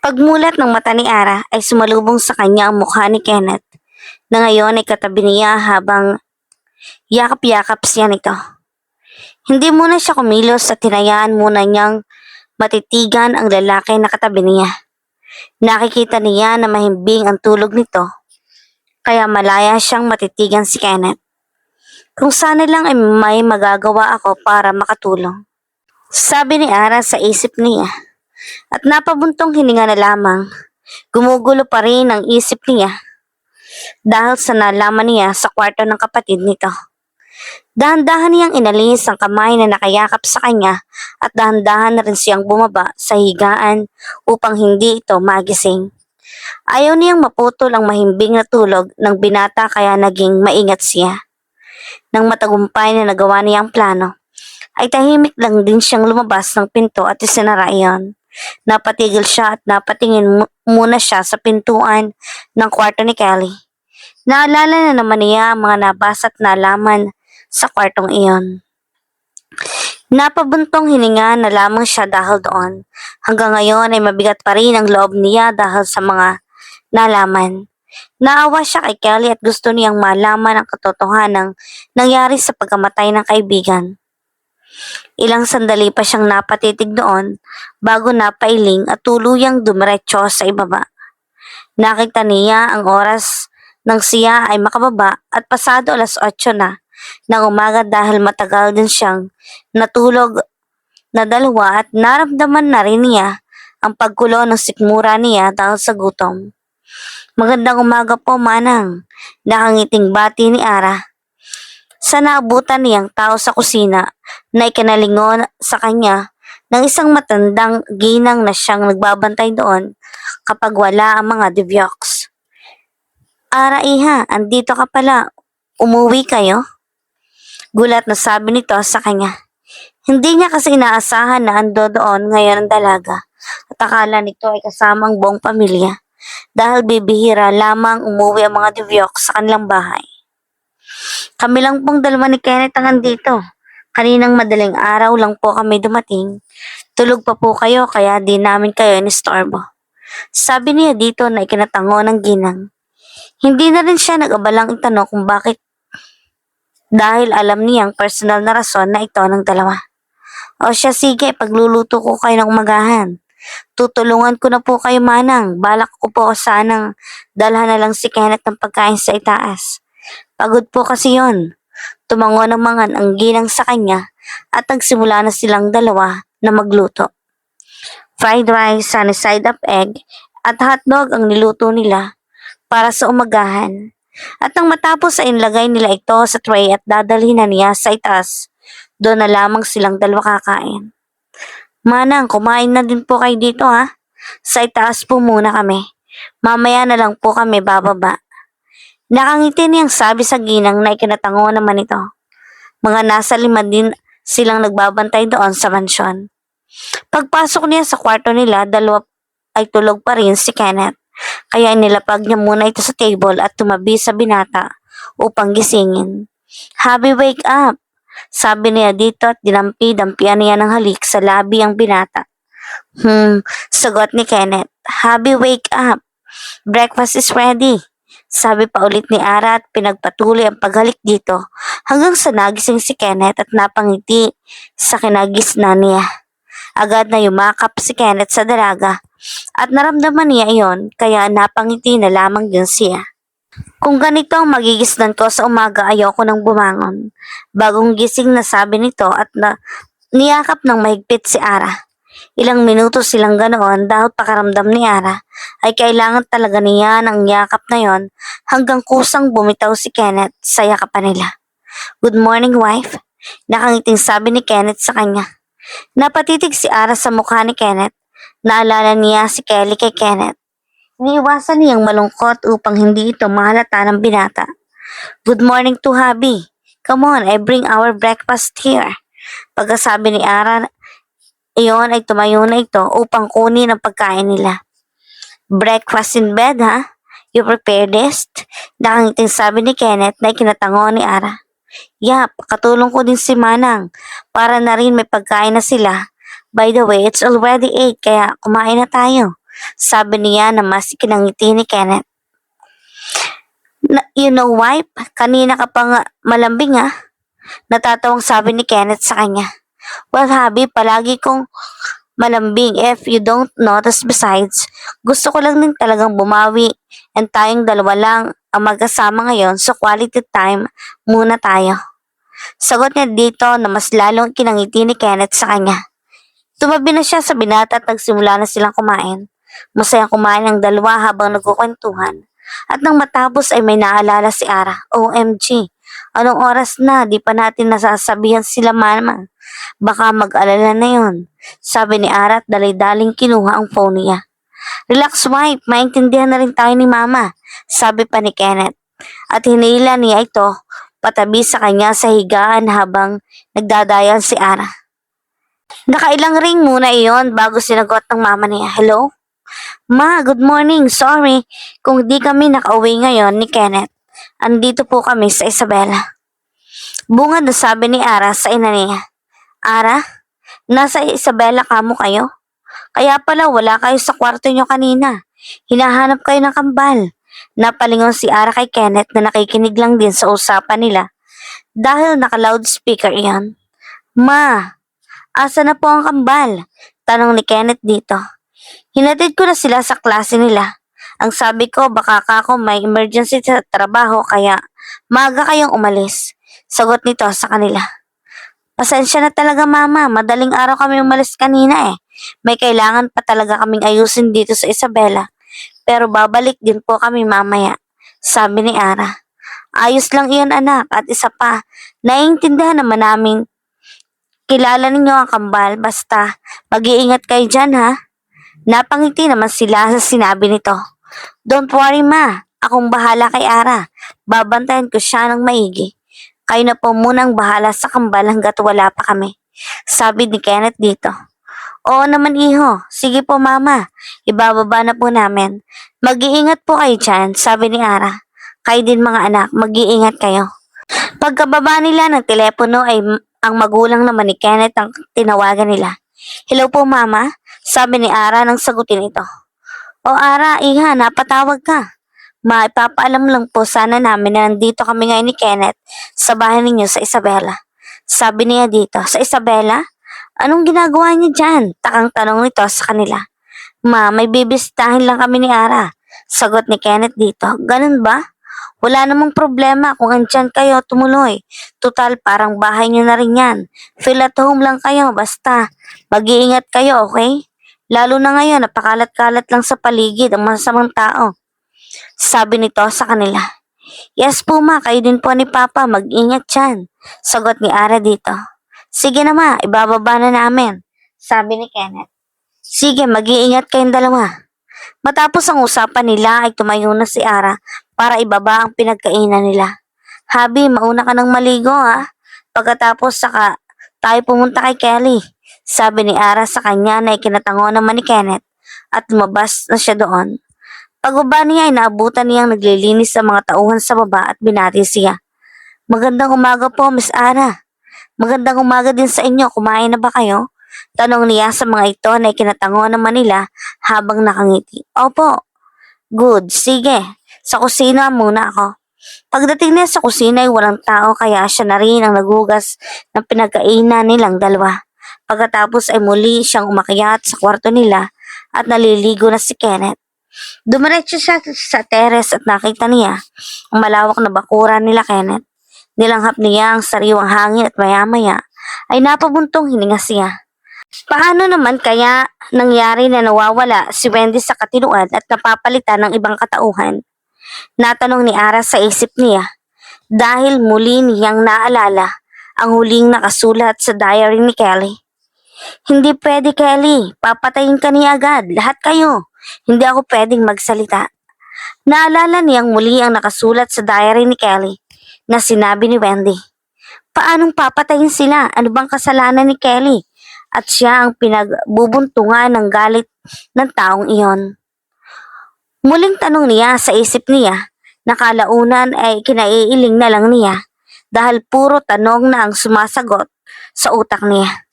Pagmulat ng mata ni Ara ay sumalubong sa kanya ang mukha ni Kenneth na ngayon ay katabi niya habang yakap-yakap siya nito. Hindi muna siya kumilos at tinayaan muna niyang matitigan ang lalaki na katabi niya. Nakikita niya na mahimbing ang tulog nito, kaya malaya siyang matitigan si Kenneth. Kung sana lang ay may magagawa ako para makatulong, sabi ni Ara sa isip niya. At napabuntong hininga na lamang, gumugulo pa rin ang isip niya dahil sa nalaman niya sa kwarto ng kapatid nito. Dahan-dahan niyang inalis ang kamay na nakayakap sa kanya at dahan-dahan na rin siyang bumaba sa higaan upang hindi ito magising. Ayaw niyang maputol ang mahimbing na tulog ng binata kaya naging maingat siya. Nang matagumpay na nagawa niya ang plano, ay tahimik lang din siyang lumabas ng pinto at isinara iyon. Napatigil siya at napatingin muna siya sa pintuan ng kwarto ni Kelly. Naalala na naman niya ang mga nabasa at nalaman sa kwartong iyon. Napabuntong hininga na lamang siya dahil doon. Hanggang ngayon ay mabigat pa rin ang loob niya dahil sa mga nalaman. Naawa siya kay Kelly at gusto niyang malaman ang katotohanan ng nangyari sa pagkamatay ng kaibigan. Ilang sandali pa siyang napatitig doon bago napailing at tuluyang dumiretso sa ibaba. Nakita niya ang oras nang siya ay makababa at pasado 8:00 na ng umaga dahil matagal din siyang natulog na dalawa at naramdaman na rin niya ang paggulo ng sikmura niya dahil sa gutom. Magandang umaga po, Manang. Nakangiting bati ni Ara. Sa naabutan niyang tao sa kusina na ikinalingon sa kanya ng isang matandang ginang na siyang nagbabantay doon kapag wala ang mga Divyoks. Ara iha, andito ka pala. Umuwi kayo? Gulat na sabi nito sa kanya. Hindi niya kasi inaasahan na ando doon ngayon ang dalaga at akala nito ay kasama ang buong pamilya dahil bibihira lamang umuwi ang mga Divyoks sa kanilang bahay. Kami lang pong dalawa ni Kenneth ang andito. Kaninang madaling araw lang po kami dumating. Tulog pa po kayo kaya di namin kayo inistorbo. Sabi niya dito na ikinatango ng ginang. Hindi na rin siya nag-abalang itanong kung bakit dahil alam niyang personal na rason na ito ng dalawa. O siya sige, pagluluto ko kayo ng umagahan. Tutulungan ko na po kayo, Manang. Balak ko po sanang dalhan na lang si Kenneth ng pagkain sa itaas. Pagod po kasi yon. Tumango naman ang ginang sa kanya at nagsimula na silang dalawa na magluto. Fried rice, sunny side up egg at hotdog ang niluto nila para sa umagahan. At nang matapos ay inlagay nila ito sa tray at dadalhin na niya sa itaas, doon na lamang silang dalawa kakain. Manang, kumain na din po kayo dito ha. Sa itaas po muna kami. Mamaya na lang po kami bababa. Nakangiti niyang sabi sa ginang na ikinatango naman ito. Mga nasa 5 din silang nagbabantay doon sa mansyon. Pagpasok niya sa kwarto nila, dalawa ay tulog pa rin si Kenneth. Kaya nilapag niya muna ito sa table at tumabi sa binata upang gisingin. Habi, wake up! Sabi niya dito at dinampi-dampian niya ng halik sa labi ang binata. Sagot ni Kenneth. Habi, wake up! Breakfast is ready. Sabi pa ulit ni Ara at pinagpatuloy ang paghalik dito hanggang sa nagising si Kenneth at napangiti sa kinagisnan niya. Agad na yumakap si Kenneth sa dalaga at naramdaman niya iyon kaya napangiti na lamang din siya. Kung ganito ang magigisnan ko sa umaga ayoko nang bumangon. Bagong gising na sabi nito at niyakap ng mahigpit si Ara. Ilang minuto silang ganoon dahil pakaramdam ni Ara ay kailangan talaga niya ng yakap na yon hanggang kusang bumitaw si Kenneth sa yakapan nila. Good morning, wife. Nakangiting sabi ni Kenneth sa kanya. Napatitig si Ara sa mukha ni Kenneth. Naalala niya si Kelly kay Kenneth. Iniiwasan niyang malungkot upang hindi ito mahalata ng binata. Good morning to hubby. Come on, I bring our breakfast here. Pagkasabi ni Ara, iyon ay tumayo na ito upang kunin ang pagkain nila. Breakfast in bed, ha? You prepare this? Nakangiting sabi ni Kenneth na ikinatango ni Ara. Yap, katulong ko din si Manang para na rin may pagkain na sila. By the way, it's already 8 kaya kumain na tayo. Sabi niya na mas ikinangiti ni Kenneth. You know, wife, kanina ka pa nga malambing ha? Natatawang sabi ni Kenneth sa kanya. Well, habi, palagi kong malambing if you don't notice. Besides, gusto ko lang din talagang bumawi and tayong dalawa lang ang magkasama ngayon, so quality time muna tayo. Sagot niya dito na mas lalong kinangiti ni Kenneth sa kanya. Tumabi na siya sa binata at nagsimula na silang kumain. Masayang kumain ang dalawa habang nagkukwentuhan. At nang matapos ay may naalala si Ara. OMG, anong oras na? Di pa natin nasasabihan sila mama. Baka mag-alala na yon, sabi ni Ara at dalay-daling kinuha ang phone niya. Relax wife, maintindihan na rin tayo ni mama, sabi pa ni Kenneth. At hinila niya ito patabi sa kanya sa higaan habang nagdadayan si Ara. Nakailang ring muna iyon bago sinagot ng mama niya. Hello? Ma, good morning. Sorry kung di kami nakauwi ngayon ni Kenneth. Andito po kami sa Isabela. Bungad na sabi ni Ara sa ina niya. Ara, nasa Isabela kamo kayo? Kaya pala wala kayo sa kwarto nyo kanina. Hinahanap kayo ng kambal. Napalingon si Ara kay Kenneth na nakikinig lang din sa usapan nila dahil naka-loudspeaker iyan. Ma, asa na po ang kambal? Tanong ni Kenneth dito. Hinatid ko na sila sa klase nila. Ang sabi ko baka ako may emergency sa trabaho kaya maaga kayong umalis. Sagot nito sa kanila. Pasensya na talaga mama, madaling araw kami umalis kanina eh. May kailangan pa talaga kaming ayusin dito sa Isabela. Pero babalik din po kami mamaya, sabi ni Ara. Ayos lang iyan anak at isa pa, naiintindihan naman namin. Kilala ninyo ang kambal, basta mag-iingat kayo dyan ha. Napangiti naman sila sa sinabi nito. Don't worry ma, akong bahala kay Ara. Babantayan ko siya ng maigi. Kayo na po munang bahala sa kambal hanggat wala pa kami, sabi ni Kenneth dito. Oo naman iho, sige po mama, ibababa na po namin. Mag-iingat po kayo dyan, sabi ni Ara. Kayo din mga anak, mag-iingat kayo. Pagkababa nila ng telepono ay ang magulang naman ni Kenneth ang tinawagan nila. Hello po mama, sabi ni Ara nang sagutin ito. O Ara, iha, napatawag ka. Maipapaalam lang po sana namin na nandito kami ngayon ni Kenneth sa bahay ninyo sa Isabela. Sabi niya dito, sa Isabela? Anong ginagawa niya dyan? Takang tanong nito sa kanila. Ma, may bibisitahin lang kami ni Ara. Sagot ni Kenneth dito, ganun ba? Wala namang problema kung andyan kayo tumuloy. Tutal, parang bahay niyo na rin yan. Feel at home lang kayo, basta. Mag-iingat kayo, okay? Lalo na ngayon, napakalat-kalat lang sa paligid ang masamang tao. Sabi nito sa kanila. Yes po ma, kayo din po ni Papa, mag-ingat dyan. Sagot ni Ara dito. Sige na ma, ibababa na namin. Sabi ni Kenneth. Sige, mag-iingat kayong dalawa. Matapos ang usapan nila ay tumayo na si Ara para ibaba ang pinagkainan nila. Habi, mauna ka ng maligo ha. Pagkatapos saka tayo pumunta kay Kelly. Sabi ni Ara sa kanya na ikinatango naman ni Kenneth at lumabas na siya doon. Pagbaba niya ay naabutan niyang naglilinis sa mga tauhan sa baba at binati siya. Magandang umaga po, Miss Ara. Magandang umaga din sa inyo, kumain na ba kayo? Tanong niya sa mga ito na ikinatango naman nila habang nakangiti. Opo. Good, sige. Sa kusina muna ako. Pagdating niya sa kusina ay walang tao kaya siya na rin ang naghugas ng pinagkainan nilang dalawa. Pagkatapos ay muli siyang umakyat sa kwarto nila at naliligo na si Kenneth. Dumiretso siya sa teres at nakita niya ang malawak na bakuran nila Kenneth. Nilanghap niya ang sariwang hangin at maya-maya ay napabuntong hininga siya. Paano naman kaya nangyari na nawawala si Wendy sa katinuan at napapalitan ng ibang katauhan? Natanong ni Ara sa isip niya dahil muli niyang naalala ang huling nakasulat sa diary ni Kelly. Hindi pwede Kelly, papatayin ka niya agad, lahat kayo. Hindi ako pwedeng magsalita. Naalala niyang muli ang nakasulat sa diary ni Kelly na sinabi ni Wendy. Paanong papatayin sila? Ano bang kasalanan ni Kelly? At siya ang pinagbubuntungan ng galit ng taong iyon. Muling tanong niya sa isip niya na kalaunan ay kinaiiling na lang niya dahil puro tanong na ang sumasagot sa utak niya.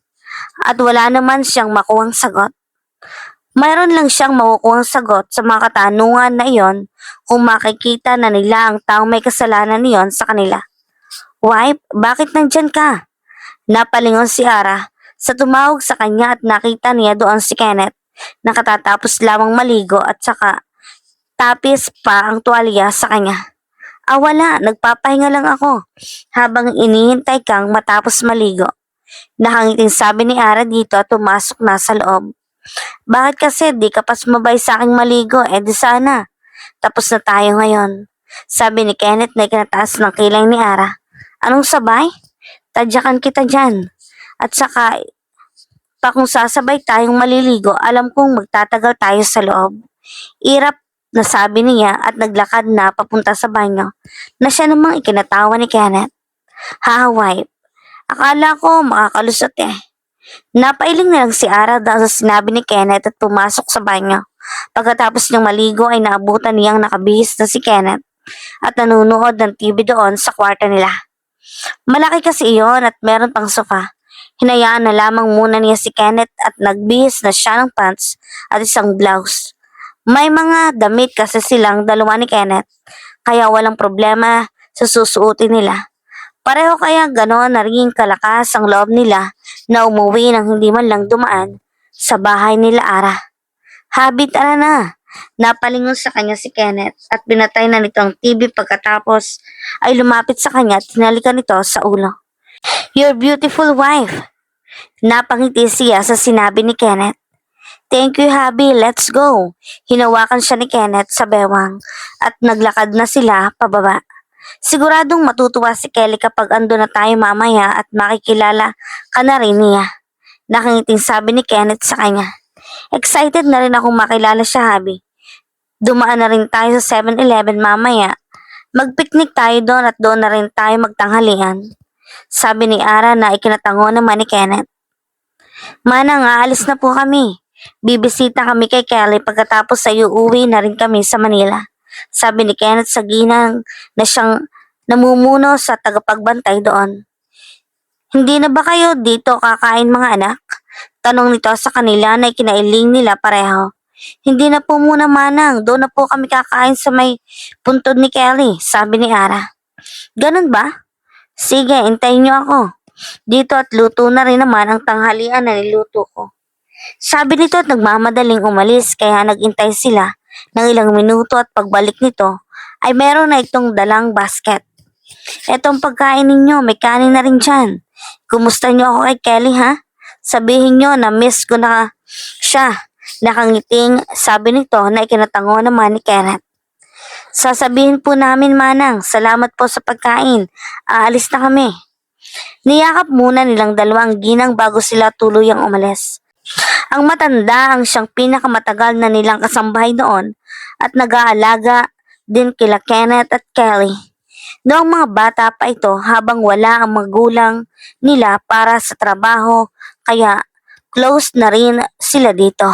At wala naman siyang makuhang sagot. Mayroon lang siyang makukuhang sagot sa mga katanungan na iyon kung makikita na nila ang taong may kasalanan niyon sa kanila. Wife, bakit nandyan ka? Napalingon si Ara sa tumawag sa kanya at nakita niya doon si Kenneth na katatapos lamang maligo at saka tapis pa ang tuwalya sa kanya. Wala, nagpapahinga lang ako habang inihintay kang matapos maligo. Nakangiting sabi ni Ara dito at pumasok na sa loob. Bakit kasi di ka pa sumabay sa aking maligo? Di sana. Tapos na tayo ngayon. Sabi ni Kenneth na ikinataas ng kilay ni Ara. Anong sabay? Tadyakan kita dyan. At saka, pa kung sasabay tayong maliligo, alam kong magtatagal tayo sa loob. Irap na sabi niya at naglakad na papunta sa banyo na siya namang ikinatawa ni Kenneth. Wife. Akala ko makakalusot eh. Napailing na lang si Ara dahil sa sinabi ni Kenneth at pumasok sa banyo. Pagkatapos niyang maligo ay naabutan niyang nakabihis na si Kenneth at nanunood ng TV doon sa kwarto nila. Malaki kasi iyon at meron pang sofa. Hinayaan na lamang muna niya si Kenneth at nagbihis na siya ng pants at isang blouse. May mga damit kasi silang dalawa ni Kenneth, kaya walang problema sa susuotin nila. Pareho kaya gano'n na rin kalakas ang loob nila na umuwi nang hindi man lang dumaan sa bahay nila Ara. Habit na. Napalingon sa kanya si Kenneth at pinatay na nito ang TV pagkatapos ay lumapit sa kanya at hinalikan nito sa ulo. Your beautiful wife. Napangiti siya sa sinabi ni Kenneth. Thank you, Habi. Let's go. Hinawakan siya ni Kenneth sa bewang at naglakad na sila pababa. Siguradong matutuwa si Kelly kapag ando na tayo mamaya at makikilala ka na rin niya. Nakangiting sabi ni Kenneth sa kanya. Excited na rin akong makilala siya, Habi. Dumaan na rin tayo sa 7-Eleven mamaya. Mag-picnic tayo doon at doon na rin tayo magtanghalian. Sabi ni Ara na ikinatango naman ni Kenneth. Manang, aalis na po kami. Bibisita kami kay Kelly pagkatapos ay uuwi na rin kami sa Manila. Sabi ni Kenneth sa ginang na siyang namumuno sa tagapagbantay doon. Hindi na ba kayo dito kakain mga anak? Tanong nito sa kanila na ikinailing nila pareho. Hindi na po muna manang, doon na po kami kakain sa may puntod ni Kelly, sabi ni Ara. Ganun ba? Sige, intayin niyo ako. Dito at luto na rin naman ang tanghalian na niluto ko. Sabi nito at nagmamadaling umalis kaya nagintay sila ng ilang minuto at pagbalik nito ay meron na itong dalang basket. Etong pagkain ninyo, may kanin na rin dyan. Kumusta niyo ako kay Kelly ha? Sabihin niyo na miss ko na siya. Nakangiting sabi nito na ikinatango naman ni Kenneth. Sasabihin po namin manang, salamat po sa pagkain. Aalis na kami. Niyakap muna nilang dalawang ginang bago sila tuluyang umalis. Ang matanda ang siyang pinakamatagal na nilang kasambahay noon at nag-aalaga din kila Kenneth at Kelly. Noong mga bata pa ito habang wala ang magulang nila para sa trabaho kaya close na rin sila dito.